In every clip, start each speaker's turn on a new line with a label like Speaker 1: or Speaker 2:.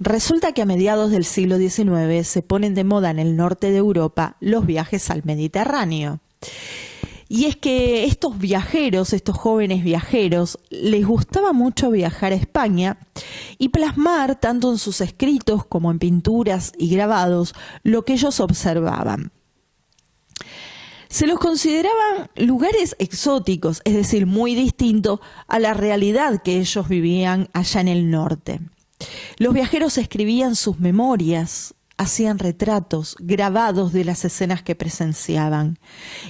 Speaker 1: Resulta que a mediados del siglo XIX se ponen de moda en el norte de Europa los viajes al Mediterráneo. Y es que estos viajeros, estos jóvenes viajeros, les gustaba mucho viajar a España y plasmar, tanto en sus escritos como en pinturas y grabados, lo que ellos observaban. Se los consideraban lugares exóticos, es decir, muy distintos a la realidad que ellos vivían allá en el norte. Los viajeros escribían sus memorias, hacían retratos grabados de las escenas que presenciaban.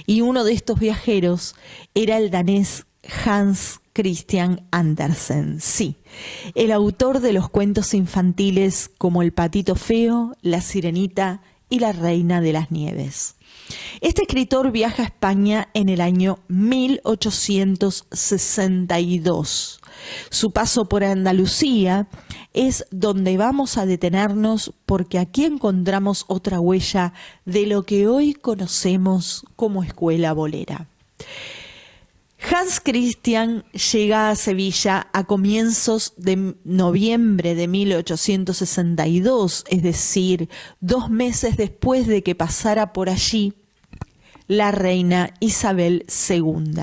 Speaker 1: Y uno de estos viajeros era el danés Hans Christian Andersen, sí, el autor de los cuentos infantiles como El patito feo, La sirenita y La reina de las nieves. Este escritor viaja a España en el año 1862. Su paso por Andalucía es donde vamos a detenernos, porque aquí encontramos otra huella de lo que hoy conocemos como escuela bolera. Hans Christian llega a Sevilla a comienzos de noviembre de 1862, es decir, 2 meses después de que pasara por allí la reina Isabel II,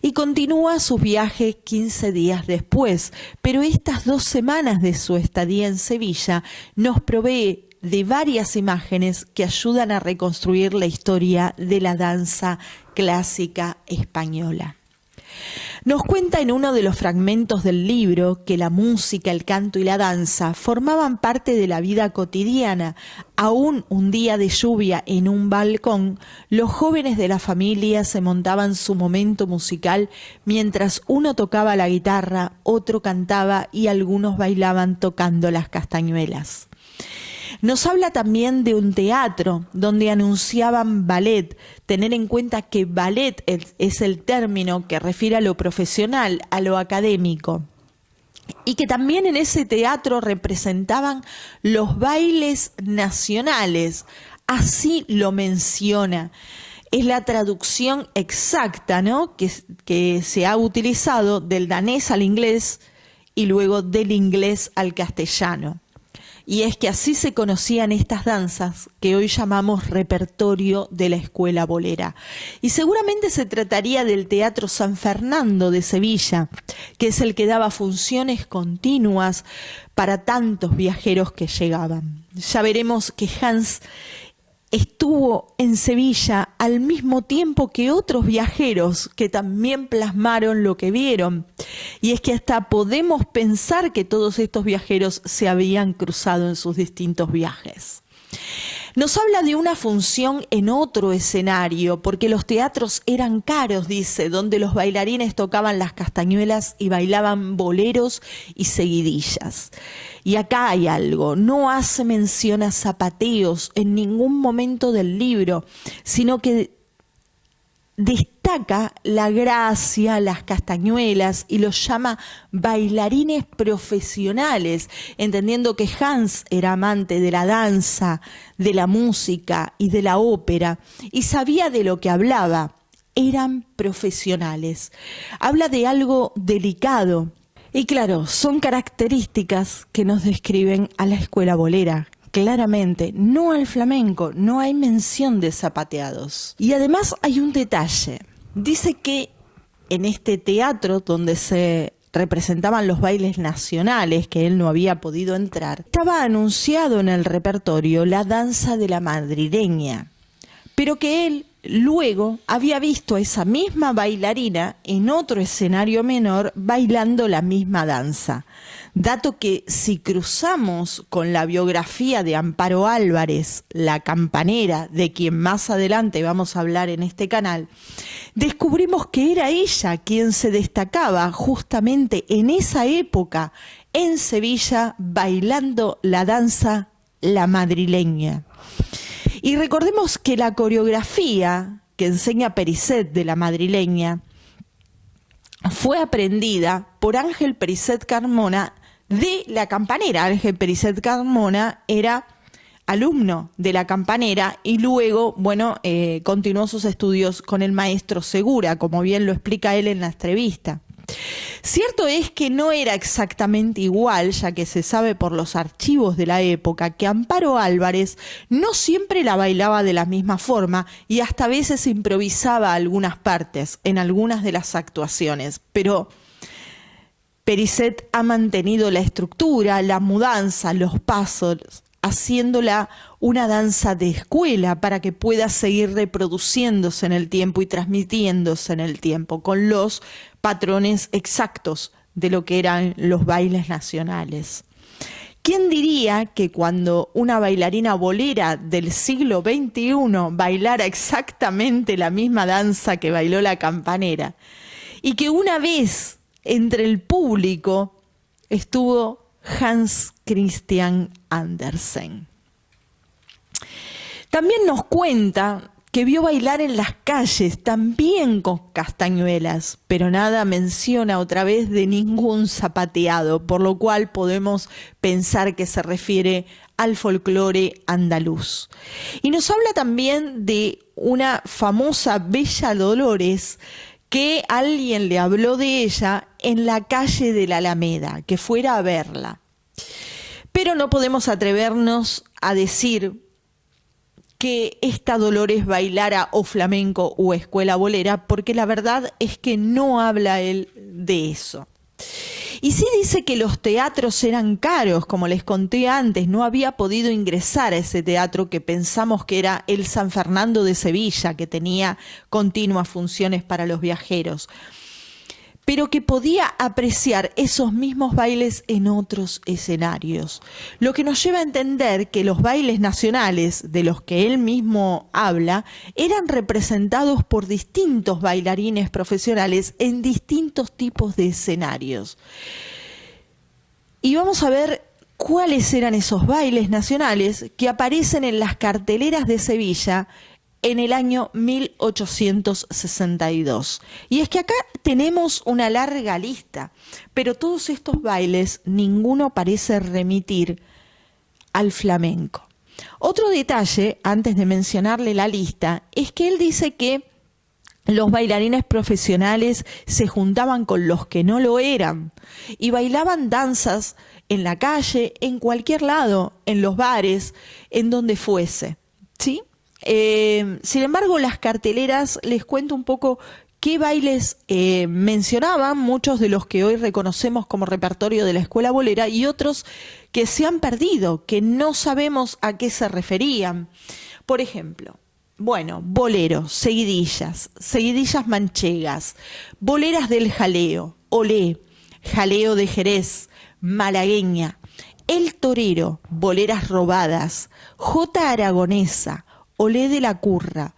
Speaker 1: y continúa su viaje 15 días después, pero estas 2 semanas de su estadía en Sevilla nos provee de varias imágenes que ayudan a reconstruir la historia de la danza clásica española. Nos cuenta en uno de los fragmentos del libro que la música, el canto y la danza formaban parte de la vida cotidiana. Aún un día de lluvia en un balcón, los jóvenes de la familia se montaban su momento musical mientras uno tocaba la guitarra, otro cantaba y algunos bailaban tocando las castañuelas. Nos habla también de un teatro donde anunciaban ballet. Tener en cuenta que ballet es el término que refiere a lo profesional, a lo académico. Y que también en ese teatro representaban los bailes nacionales. Así lo menciona. Es la traducción exacta, ¿no?, que se ha utilizado del danés al inglés y luego del inglés al castellano. Y es que así se conocían estas danzas que hoy llamamos repertorio de la escuela bolera. Y seguramente se trataría del Teatro San Fernando de Sevilla, que es el que daba funciones continuas para tantos viajeros que llegaban. Ya veremos que Hans estuvo en Sevilla al mismo tiempo que otros viajeros que también plasmaron lo que vieron. Y es que hasta podemos pensar que todos estos viajeros se habían cruzado en sus distintos viajes. Nos habla de una función en otro escenario, porque los teatros eran caros, dice, donde los bailarines tocaban las castañuelas y bailaban boleros y seguidillas. Y acá hay algo, no hace mención a zapateos en ningún momento del libro, sino que destaca la gracia, las castañuelas y los llama bailarines profesionales, entendiendo que Hans era amante de la danza, de la música y de la ópera y sabía de lo que hablaba. Eran profesionales. Habla de algo delicado y claro, son características que nos describen a la escuela bolera. Claramente, no al flamenco, no hay mención de zapateados. Y además hay un detalle. Dice que en este teatro donde se representaban los bailes nacionales, que él no había podido entrar, estaba anunciado en el repertorio la danza de la madrileña, pero que él luego había visto a esa misma bailarina en otro escenario menor bailando la misma danza. Dato que si cruzamos con la biografía de Amparo Álvarez, la campanera, de quien más adelante vamos a hablar en este canal, descubrimos que era ella quien se destacaba justamente en esa época en Sevilla bailando la danza la madrileña. Y recordemos que la coreografía que enseña Perisset de la madrileña fue aprendida por Ángel Perisset Carmona de la campanera. Ángel Perisset Carmona era alumno de la campanera y luego, continuó sus estudios con el maestro Segura, como bien lo explica él en la entrevista. Cierto es que no era exactamente igual, ya que se sabe por los archivos de la época que Amparo Álvarez no siempre la bailaba de la misma forma y hasta a veces improvisaba algunas partes en algunas de las actuaciones, pero Perisset ha mantenido la estructura, la mudanza, los pasos, haciéndola una danza de escuela para que pueda seguir reproduciéndose en el tiempo y transmitiéndose en el tiempo con los patrones exactos de lo que eran los bailes nacionales. ¿Quién diría que cuando una bailarina bolera del siglo XXI bailara exactamente la misma danza que bailó la campanera y que una vez entre el público estuvo Hans Christian Andersen? También nos cuenta que vio bailar en las calles, también con castañuelas, pero nada menciona otra vez de ningún zapateado, por lo cual podemos pensar que se refiere al folclore andaluz. Y nos habla también de una famosa Bella Dolores, que alguien le habló de ella en la calle de la Alameda, que fuera a verla. Pero no podemos atrevernos a decir que esta Dolores bailara o flamenco o escuela bolera, porque la verdad es que no habla él de eso. Y sí dice que los teatros eran caros, como les conté antes, no había podido ingresar a ese teatro que pensamos que era el San Fernando de Sevilla, que tenía continuas funciones para los viajeros, pero que podía apreciar esos mismos bailes en otros escenarios. Lo que nos lleva a entender que los bailes nacionales, de los que él mismo habla, eran representados por distintos bailarines profesionales en distintos tipos de escenarios. Y vamos a ver cuáles eran esos bailes nacionales que aparecen en las carteleras de Sevilla en el año 1862. Y es que acá tenemos una larga lista, pero todos estos bailes, ninguno parece remitir al flamenco. Otro detalle, antes de mencionarle la lista, es que él dice que los bailarines profesionales se juntaban con los que no lo eran y bailaban danzas en la calle, en cualquier lado, en los bares, en donde fuese, ¿sí? Sin embargo, las carteleras, les cuento un poco qué bailes mencionaban, muchos de los que hoy reconocemos como repertorio de la escuela bolera y otros que se han perdido, que no sabemos a qué se referían. Por ejemplo, bueno, bolero, seguidillas manchegas, boleras del jaleo, olé, jaleo de Jerez, malagueña, el torero, boleras robadas, jota aragonesa, olé de la curra,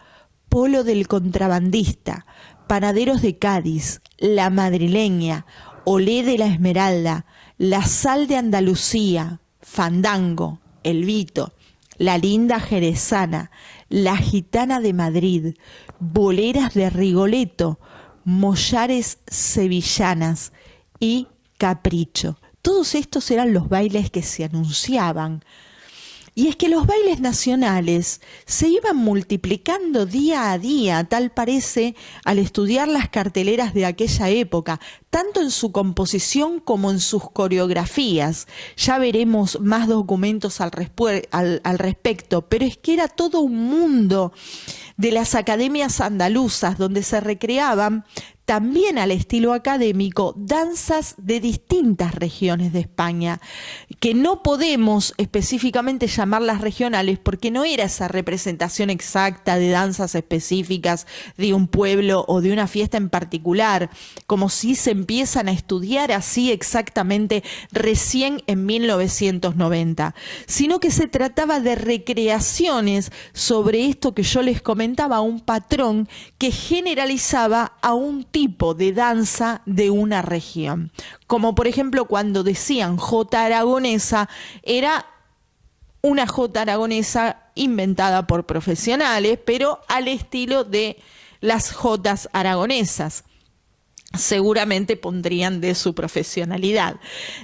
Speaker 1: polo del contrabandista, panaderos de Cádiz, la madrileña, olé de la Esmeralda, la sal de Andalucía, fandango, el vito, la linda jerezana, la gitana de Madrid, boleras de Rigoletto, mollares sevillanas y capricho. Todos estos eran los bailes que se anunciaban. Y es que los bailes nacionales se iban multiplicando día a día, tal parece, al estudiar las carteleras de aquella época, tanto en su composición como en sus coreografías. Ya veremos más documentos al respecto, pero es que era todo un mundo de las academias andaluzas donde se recreaban también al estilo académico, danzas de distintas regiones de España, que no podemos específicamente llamarlas regionales porque no era esa representación exacta de danzas específicas de un pueblo o de una fiesta en particular, como si se empiezan a estudiar así exactamente recién en 1990, sino que se trataba de recreaciones sobre esto que yo les comentaba, un patrón que generalizaba a un tipo de danza de una región. Como por ejemplo cuando decían jota aragonesa, era una jota aragonesa inventada por profesionales, pero al estilo de las jotas aragonesas. seguramente pondrían de su profesionalidad.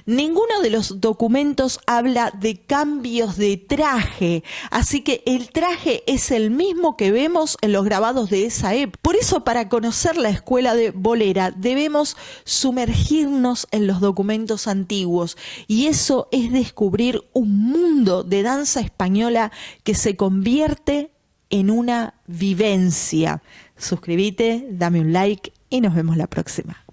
Speaker 1: Ninguno de los documentos habla de cambios de traje, así que el traje es el mismo que vemos en los grabados de esa época. Por eso, para conocer la escuela de bolera, debemos sumergirnos en los documentos antiguos, y eso es descubrir un mundo de danza española que se convierte en una vivencia. Suscríbete, dame un like y nos vemos la próxima.